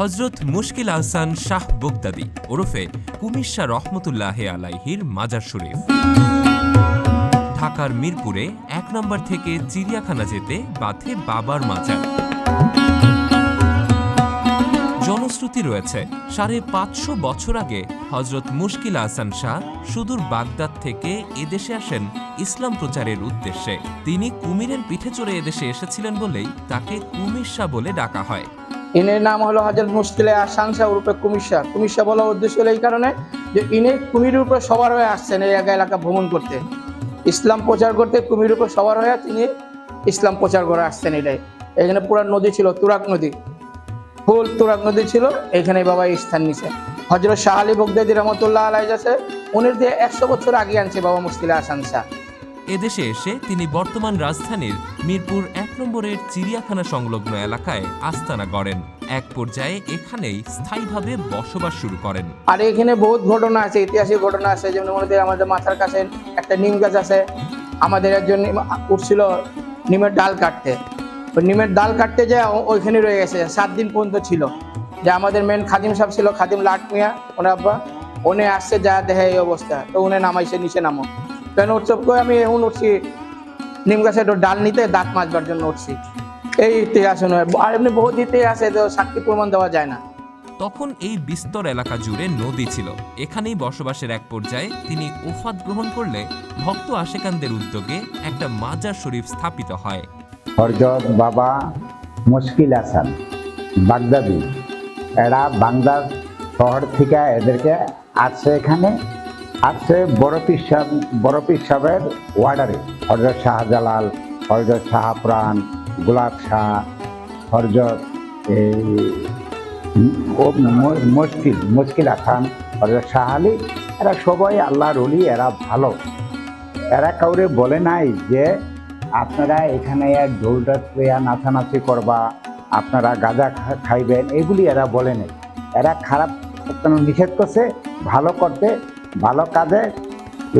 হজরত মুশকিল আহসান শাহ বগদাদী ওরফে কুমির শাহ রহমতুল্লাহ আলাইহির মাজার শরীফ ঢাকার মিরপুরে ১ নম্বর থেকে চিড়িয়াখানা যেতে বাঁধে বাবার মাজার। জনশ্রুতি রয়েছে ৫৫০ বছর আগে হজরত মুশকিল আহসান শাহ সুদূর বাগদাদ থেকে এদেশে আসেন ইসলাম প্রচারের উদ্দেশ্যে। তিনি কুমিরের পিঠে চড়ে এদেশে এসেছিলেন বলেই তাকে কুমির শাহ বলে ডাকা হয়। ইনের নাম হলো হযরত মুশকিল আহসান শাহ রূপে কুমির শাহ। কুমির শাহ বলার উদ্দেশ্য হলো এই কারণে যে ইনি কুমিরের উপর সবার হয়ে আসছেন এই এলাকা ভ্রমণ করতে, ইসলাম প্রচার করতে। কুমিরের উপর সবার হয়ে তিনি ইসলাম প্রচার করে আসছেন। এটাই এখানে পুরা নদী ছিল, তুরাগ নদী, ফুল তুরাগ নদী ছিল। এখানে বাবা স্থান নিছে। হযরত শাহ আলী বগদাদী রহমতুল্লাহ আলাইহি আছে, উনির দিয়ে ১০০ বছর আগে আনছে বাবা মুশকিল আহসান শাহ। এদেশে এসে তিনি বর্তমান রাজধানীর মিরপুর ১ নম্বরের চিড়িয়াখানা সংলগ্ন এলাকায় আস্তানা গড়েন। এক পর্যায়ে এখানেই স্থায়ীভাবে বসবাস শুরু করেন। আর এখানে বহুত ঘটনা আছে, ঐতিহাসিক ঘটনা আছে। যেমন আমাদের মাথার কাছে একটা নিম গাছ আছে। আমাদের একজন উঠছিল নিমের ডাল কাটতে, ওই নিমের ডাল কাটতে যায় ওইখানে রয়ে গেছে ৭ দিন পর্যন্ত ছিল। যে আমাদের মেন খাদিম সাহেব ছিল, খাদিম লাট মিয়া, ওনার আব্বা, উনি আসছে যা দেখে এই অবস্থা, তো উনি নামাইছে নিচে নামো। কেন উৎসব করে আমি এখন উঠছি নিম গাছের ডাল নিতে, দাঁত মাজবার জন্য উঠছি। এই ইতিহাস আর এমনি বহুত ইতিহাস আছে, তো সাক্ষী প্রমাণ দেওয়া যায় না। তখন এই বিস্তর এলাকা জুড়ে নদী ছিল। এখানেই বসবাসের এক পর্যায়ে তিনি ওফাত গ্রহণ করলে ভক্ত আশেকানদের উদ্যোগে একটা মাজার শরীফ স্থাপিত হয়। হযরত বাবা মুশকিল আহসান বাগদাদী এরা বাগদাদ শহর থেকে এদেরকে আসছে, এখানে আসছে বড় পীর সাহেবের ওয়ার্ডারে। হযরত শাহজালাল, হযরত শাহপ্রাণ, গোলাপ শাহ, হযরত মুশকিল আহসান, হযরত শাহ আলী, এরা সবাই আল্লাহর ওলি। এরা ভালো, এরা কাউরে বলে নাই যে আপনারা এখানে ঢোলটা নাচানাচি করবা, আপনারা গাঁজা খাইবেন, এগুলি এরা বলে নেই। এরা খারাপ কেন নিষেধ করছে, ভালো করতে, ভালো কাজে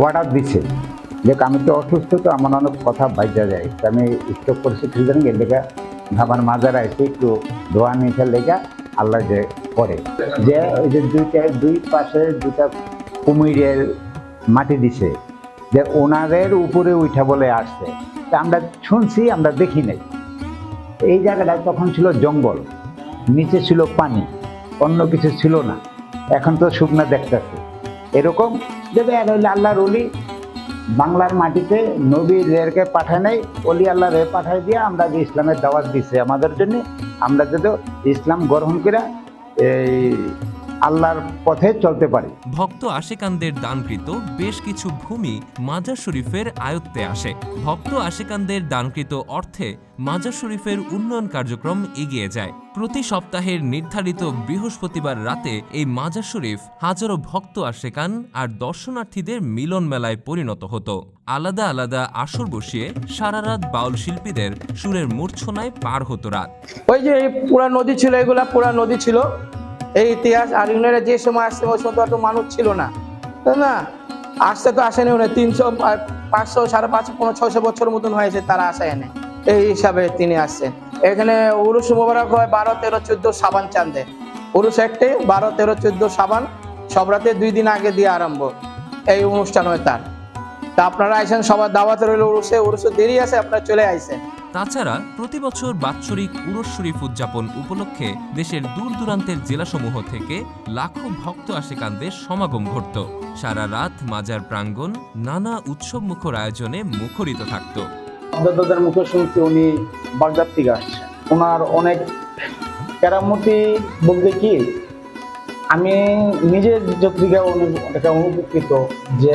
অর্ডার দিছে। যে আমি তো অসুস্থ, তো আমার অনেক কথা বাইজা যায়, তো আমি স্টক করছি ফিল্ডার এর লেখা আমার মাজার আইসি একটু ধোয়া নিচে লেখা আল্লাহ যে করে যে ওই যে দুই পাশে দুটা কুমিরের মাটি দিছে, যে ওনাদের উপরে উঠা বলে আসছে। তা আমরা শুনছি, আমরা দেখি নাই। এই জায়গাটায় তখন ছিল জঙ্গল, নিচে ছিল পানি, অন্য কিছু ছিল না। এখন তো শুকনা দেখতেছে এরকম। দেবে আর হইলে আল্লাহর অলি, বাংলার মাটিতে নবীদেরকে পাঠায় নাই, অলি আল্লাহ রে পাঠায় দিয়ে আমরা যে ইসলামের দাওয়াত দিছে আমাদের জন্য, আমরা যদি ইসলাম গ্রহণ করে এই আল্লাহর পথে চলতে পারি। ভক্ত আশেকানদের দানকৃত বেশ কিছু ভূমি মাজার শরীফের আয়ত্তে আসে। ভক্ত আশেকানদের দানকৃত অর্থে মাজার শরীফের উন্নয়ন কার্যক্রম এগিয়ে যায়। প্রতি সপ্তাহের নির্ধারিত বৃহস্পতিবার রাতে এই মাজার শরীফ হাজারো ভক্ত আশেকান আর দর্শনার্থীদের মিলন মেলায় পরিণত হতো। আলাদা আলাদা আসর বসিয়ে সারা রাত বাউল শিল্পীদের সুরের মূর্ছনায় পার হতো রাত। ওই যে এই পুরা নদী ছিল, এগুলা পুরা নদী ছিল। এই ইতিহাস। আর ইউনিয়নে যে সময় আসছে ওই সময় তো এত মানুষ ছিল না, তাই না? আসতে তো আসেনি উনি 300, 500, 550, 600 বছর মতন হয়েছে তারা আসে এনে। এই হিসাবে তিনি আসছেন। এখানে উরুস মোবারক হয় 12, 13, 14 সাবান চাঁদে। উরুস একটে 12, 13, 14 সাবান, সব রাতে 2 দিন আগে দিয়ে আরম্ভ এই অনুষ্ঠান হয় তার। তা আপনারা আইসেন, সবার দাওয়াত রইল। উরুসে দেরি আছে, আপনারা চলে আইসেন। তাছাড়া প্রতি বছর বাৎসরিক উরুস শরীফ উদযাপন উপলক্ষে দেশের দূর দূরান্তের জেলাসমূহ থেকে লাখো ভক্ত আশেকানদের সমাগম ঘটত। সারা রাত মাজার প্রাঙ্গণ নানা উৎসব মুখর আয়োজনে মুখরিত থাকত। দাদাদের মুখে শুনছি উনি বাগদাদ থেকে আসছে। ওনার অনেক কেরামতি বলতে কি, আমি নিজের দিকে অনুপকৃত যে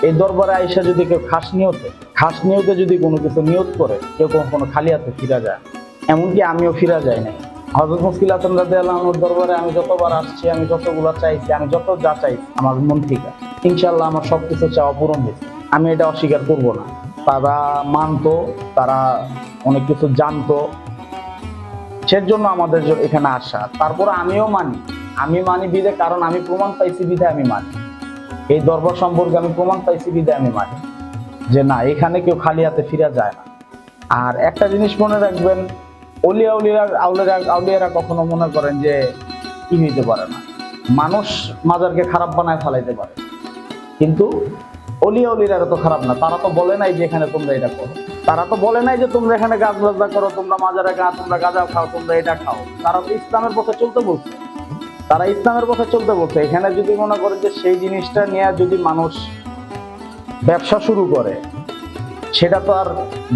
এই দরবারে আইসা যদি কেউ খাস নিয়তে যদি কোনো কিছু নিয়ত করে, কেউ কখনো খালি হাতে ফিরা যায়। এমনকি আমিও ফিরা যাই নাই। হযরত মুশকিল আহসান রাদিয়াল্লাহুর দরবারে আমি যতবার আসছি, আমি যতগুলো চাইছি, আমি যত যা চাইছি আমার মন থেকে, ইনশাআল্লাহ আমার সবকিছু চাওয়া পূরণ হয়েছে। আমি এটা অস্বীকার করব না। তারা মানতো, তারা অনেক কিছু জানতো, সেজন্য আমাদের এখানে আসা। তারপরে আমিও মানি বিধে, কারণ আমি প্রমাণ পাইছি বিধে আমি মানি। এই দরবার সম্পর্কে আমি প্রমাণ পাইছি বিধে আমি মানি যে না, এখানে কেউ খালি হাতে ফিরা যায় না। আর একটা জিনিস মনে রাখবেন, আউলিয়ারা কখনো মনে করেন যে কি হইতে পারে না। মানুষ মাজারকে খারাপ বানায় ফেলাইতে পারে, কিন্তু অলিয়া অলিরা তো খারাপ না। তারা তো বলে নাই যে এখানে তোমরা এটা করো, তারা তো বলে নাই যে তোমরা এখানে গাছ বাজনা করো, তোমরা মাজারে তোমরা গাঁজা খাও, তোমরা এটা খাও। তারা তো ইসলামের পথে চলতে বলছে, তারা ইসলামের পথে চলতে বলছে। এখানে যদি মনে করে যে সেই জিনিসটা নিয়ে যদি মানুষ ব্যবসা শুরু করে, সেটা তো আর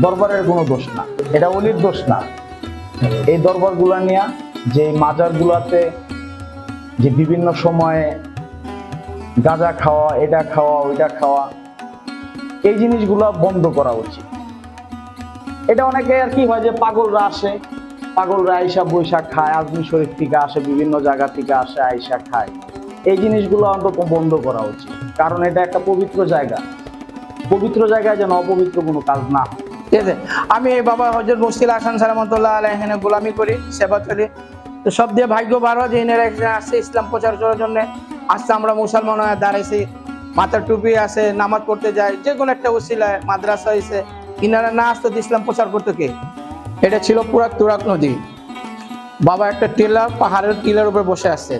দরবারের কোনো দোষ না, এটা অলির দোষ না। এই দরবারগুলা নিয়ে যে মাজারগুলাতে যে বিভিন্ন সময়ে গাঁজা খাওয়া, এটা খাওয়া, ওইটা খাওয়া, এই জিনিসগুলো বন্ধ করা উচিত। এটা অনেকে আর কি হয় যে পাগলরা আসে, পাগলরা আইসা বৈশাখ খায়, আজমি শরীফ থেকে আসে, বিভিন্ন জায়গা থেকে আসে, আইসা খায়। এই জিনিসগুলো অন্তত বন্ধ করা উচিত, কারণ এটা একটা পবিত্র জায়গা। পবিত্র জায়গায় যেন অপবিত্র কোনো কাজ না হয়। ঠিক আছে। আমি বাবা হযরত মুশকিল হাসান সালামতুল্লাহ আলাইহি এখানে গোলামি করি, সেবা করি। তো সব দিয়ে ভাগ্য ভালো যে এনারা এখানে আসছে ইসলাম প্রচার করার জন্য। আজকে আমরা মুসলমান হয়ে দাঁড়াইছি, মাথার টুপি আছে, নামাজ পড়তে যাই, যে কোনো একটা ওসিলায় মাদ্রাসা হয়েছে। ইনারা না আসতো ইসলাম প্রচার করতে কে? এটা ছিল পুরা তুরাগ নদী। বাবা একটা টিলার, পাহাড়ের টিলার উপর বসে আসছে।